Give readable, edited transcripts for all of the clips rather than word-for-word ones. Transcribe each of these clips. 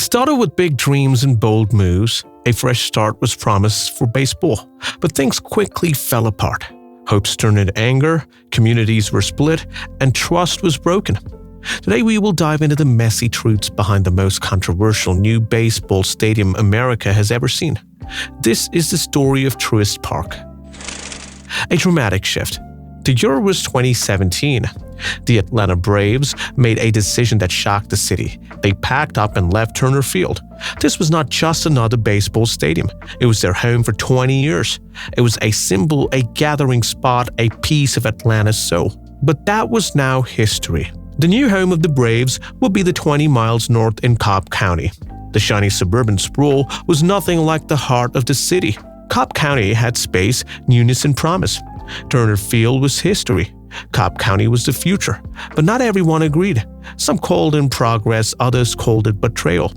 started with big dreams and bold moves. A fresh start was promised for baseball, but things quickly fell apart. Hopes turned into anger, communities were split, and trust was broken. Today we will dive into the messy truths behind the most controversial new baseball stadium America has ever seen. This is the story of Truist Park. A dramatic shift. The year was 2017. The Atlanta Braves made a decision that shocked the city. They packed up and left Turner Field. This was not just another baseball stadium. It was their home for 20 years. It was a symbol, a gathering spot, a piece of Atlanta's soul. But that was now history. The new home of the Braves would be the 20 miles north in Cobb County. The shiny suburban sprawl was nothing like the heart of the city. Cobb County had space, newness, and promise. Turner Field was history. Cobb County was the future, but not everyone agreed. Some called it progress, others called it betrayal.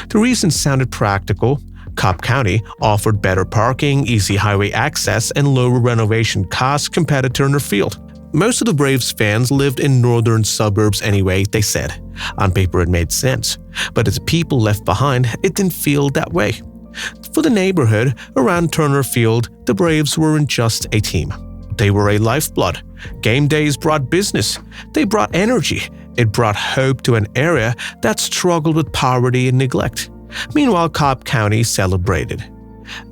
The reasons sounded practical. Cobb County offered better parking, easy highway access, and lower renovation costs compared to Turner Field. Most of the Braves fans lived in northern suburbs anyway, they said. On paper it made sense, but as people left behind, it didn't feel that way. For the neighborhood around Turner Field, the Braves weren't just a team. They were a lifeblood. Game days brought business. They brought energy. It brought hope to an area that struggled with poverty and neglect. Meanwhile, Cobb County celebrated.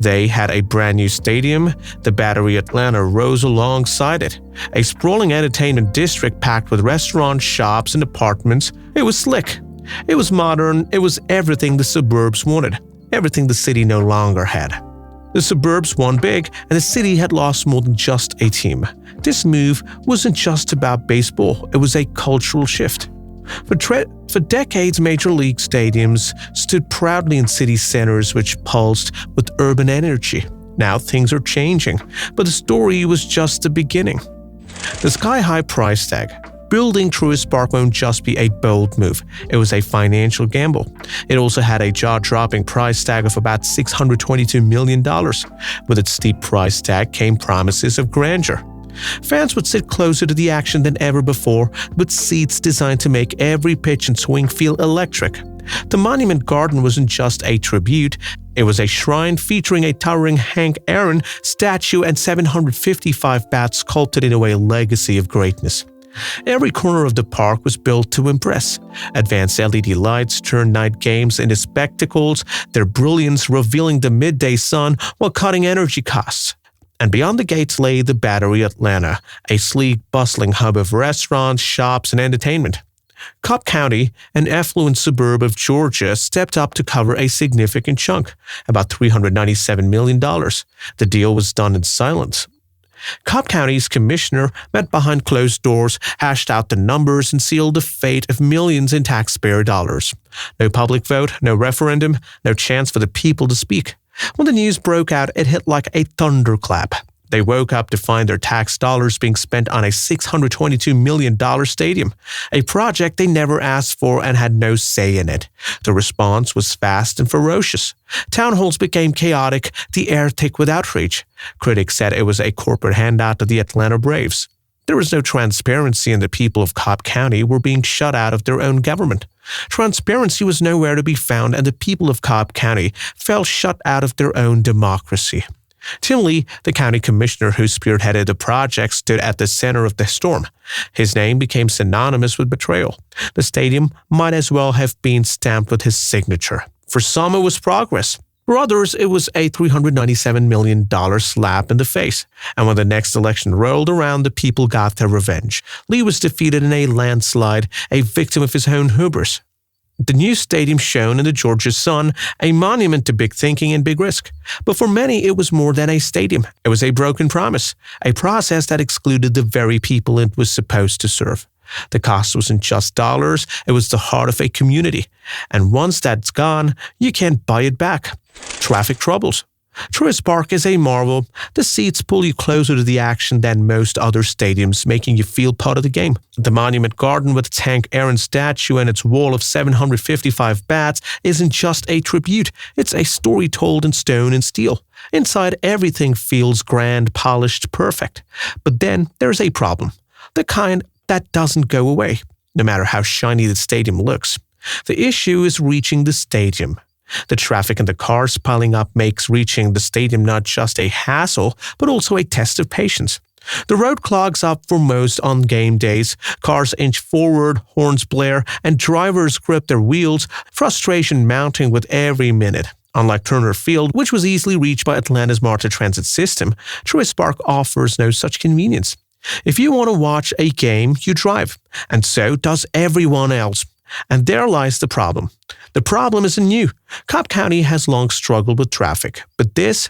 They had a brand new stadium. The Battery Atlanta rose alongside it. A sprawling entertainment district packed with restaurants, shops, and apartments. It was slick. It was modern. It was everything the suburbs wanted. Everything the city no longer had. The suburbs won big, and the city had lost more than just a team. This move wasn't just about baseball, it was a cultural shift. For decades, major league stadiums stood proudly in city centers which pulsed with urban energy. Now things are changing, but the story was just the beginning. The sky-high price tag. Building Truist Park won't just be a bold move, it was a financial gamble. It also had a jaw-dropping price tag of about $622 million. With its steep price tag came promises of grandeur. Fans would sit closer to the action than ever before, with seats designed to make every pitch and swing feel electric. The Monument Garden wasn't just a tribute, it was a shrine featuring a towering Hank Aaron statue and 755 bats sculpted into a legacy of greatness. Every corner of the park was built to impress. Advanced LED lights turned night games into spectacles, their brilliance revealing the midday sun while cutting energy costs. And beyond the gates lay the Battery Atlanta, a sleek, bustling hub of restaurants, shops, and entertainment. Cobb County, an affluent suburb of Georgia, stepped up to cover a significant chunk, about $397 million. The deal was done in silence. Cobb County's commissioner met behind closed doors, hashed out the numbers, and sealed the fate of millions in taxpayer dollars. No public vote, no referendum, no chance for the people to speak. When the news broke out, it hit like a thunderclap. They woke up to find their tax dollars being spent on a $622 million stadium, a project they never asked for and had no say in it. The response was fast and ferocious. Town halls became chaotic, the air thick with outrage. Critics said it was a corporate handout to the Atlanta Braves. There was no transparency, and the people of Cobb County were being shut out of their own government. Transparency was nowhere to be found, and the people of Cobb County felt shut out of their own democracy. Tim Lee, the county commissioner who spearheaded the project, stood at the center of the storm. His name became synonymous with betrayal. The stadium might as well have been stamped with his signature. For some, it was progress. For others, it was a $397 million slap in the face. And when the next election rolled around, the people got their revenge. Lee was defeated in a landslide, a victim of his own hubris. The new stadium shone in the Georgia sun, a monument to big thinking and big risk. But for many, it was more than a stadium. It was a broken promise, a process that excluded the very people it was supposed to serve. The cost wasn't just dollars, it was the heart of a community. And once that's gone, you can't buy it back. Traffic troubles. Truist Park is a marvel. The seats pull you closer to the action than most other stadiums, making you feel part of the game. The Monument Garden with its Hank Aaron statue and its wall of 755 bats isn't just a tribute, it's a story told in stone and steel. Inside, everything feels grand, polished, perfect. But then there's a problem, the kind that doesn't go away, no matter how shiny the stadium looks. The issue is reaching the stadium. The traffic and the cars piling up makes reaching the stadium not just a hassle, but also a test of patience. The road clogs up for most on game days, cars inch forward, horns blare, and drivers grip their wheels, frustration mounting with every minute. Unlike Turner Field, which was easily reached by Atlanta's MARTA transit system, Truist Park offers no such convenience. If you want to watch a game, you drive, and so does everyone else. And there lies the problem. The problem isn't new. Cobb County has long struggled with traffic. But this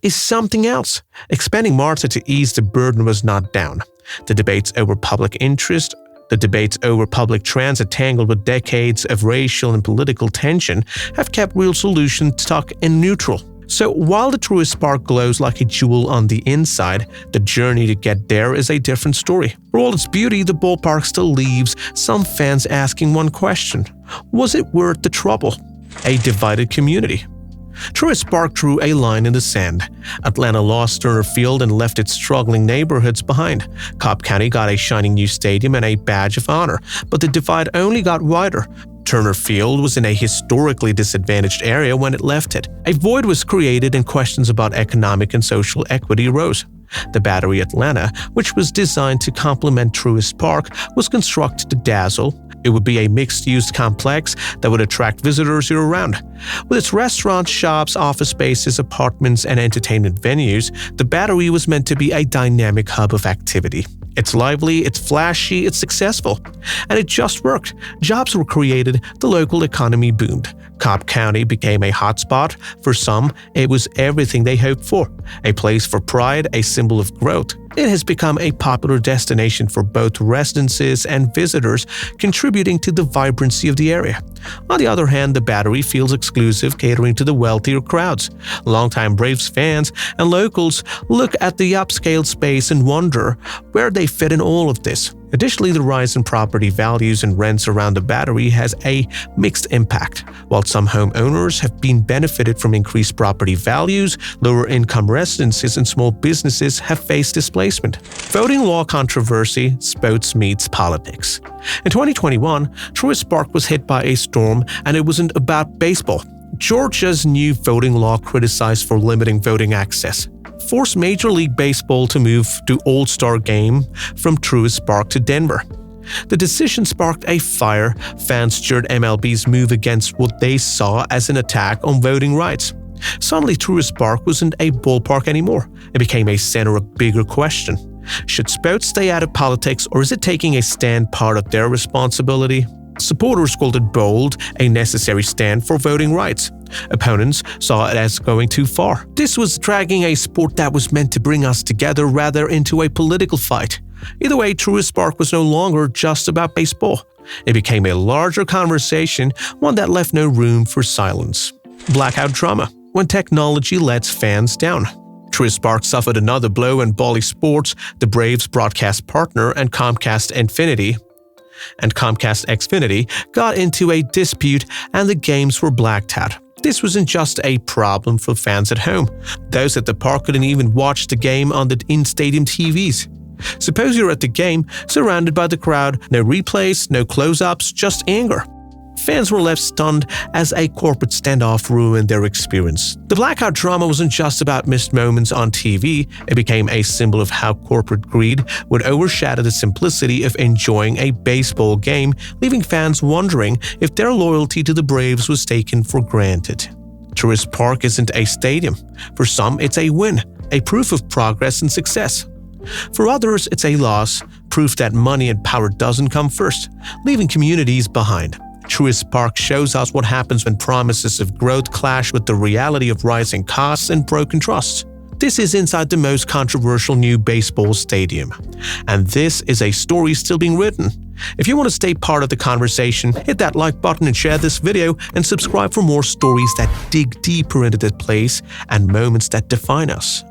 is something else. Expanding MARTA to ease the burden was not down. The debates over public interest, the debates over public transit tangled with decades of racial and political tension have kept real solutions stuck in neutral. So while the Truist Park glows like a jewel on the inside, the journey to get there is a different story. For all its beauty, the ballpark still leaves some fans asking one question: was it worth the trouble? A divided community. Truist Park drew a line in the sand. Atlanta lost Turner Field and left its struggling neighborhoods behind. Cobb County got a shining new stadium and a badge of honor, but the divide only got wider. Turner Field was in a historically disadvantaged area when it left it. A void was created and questions about economic and social equity arose. The Battery Atlanta, which was designed to complement Truist Park, was constructed to dazzle. It would be a mixed-use complex that would attract visitors year-round. With its restaurants, shops, office spaces, apartments, and entertainment venues, the Battery was meant to be a dynamic hub of activity. It's lively, it's flashy, it's successful. And it just worked. Jobs were created, the local economy boomed. Cobb County became a hotspot. For some, it was everything they hoped for. A place for pride, a symbol of growth. It has become a popular destination for both residents and visitors, contributing to the vibrancy of the area. On the other hand, the Battery feels exclusive, catering to the wealthier crowds. Longtime Braves fans and locals look at the upscale space and wonder where they fit in all of this. Additionally, the rise in property values and rents around the Battery has a mixed impact. While some homeowners have been benefited from increased property values, lower income residences and small businesses have faced displacement. Voting law controversy, sports meets politics. In 2021, Truist Park was hit by a storm, and it wasn't about baseball. Georgia's new voting law, criticized for limiting voting access, forced Major League Baseball to move to All-Star Game from Truist Park to Denver. The decision sparked a fire. Fans cheered MLB's move against what they saw as an attack on voting rights. Suddenly, Truist Park wasn't a ballpark anymore. It became a center of a bigger question. Should sports stay out of politics, or is it taking a stand part of their responsibility? Supporters called it bold, a necessary stand for voting rights. Opponents saw it as going too far. This was dragging a sport that was meant to bring us together rather into a political fight. Either way, Truist Park was no longer just about baseball. It became a larger conversation, one that left no room for silence. Blackout Drama, when technology lets fans down. Truist Park suffered another blow when Bally Sports, the Braves' broadcast partner, and Comcast Xfinity got into a dispute and the games were blacked out. This wasn't just a problem for fans at home. Those at the park couldn't even watch the game on the in-stadium TVs. Suppose you're at the game, surrounded by the crowd, no replays, no close-ups, just anger. Fans were left stunned as a corporate standoff ruined their experience. The Blackout Drama wasn't just about missed moments on TV, it became a symbol of how corporate greed would overshadow the simplicity of enjoying a baseball game, leaving fans wondering if their loyalty to the Braves was taken for granted. Truist Park isn't a stadium. For some, it's a win, a proof of progress and success. For others, it's a loss, proof that money and power doesn't come first, leaving communities behind. Truist Park shows us what happens when promises of growth clash with the reality of rising costs and broken trusts. This is inside the most controversial new baseball stadium. And this is a story still being written. If you want to stay part of the conversation, hit that like button and share this video, and subscribe for more stories that dig deeper into this place and moments that define us.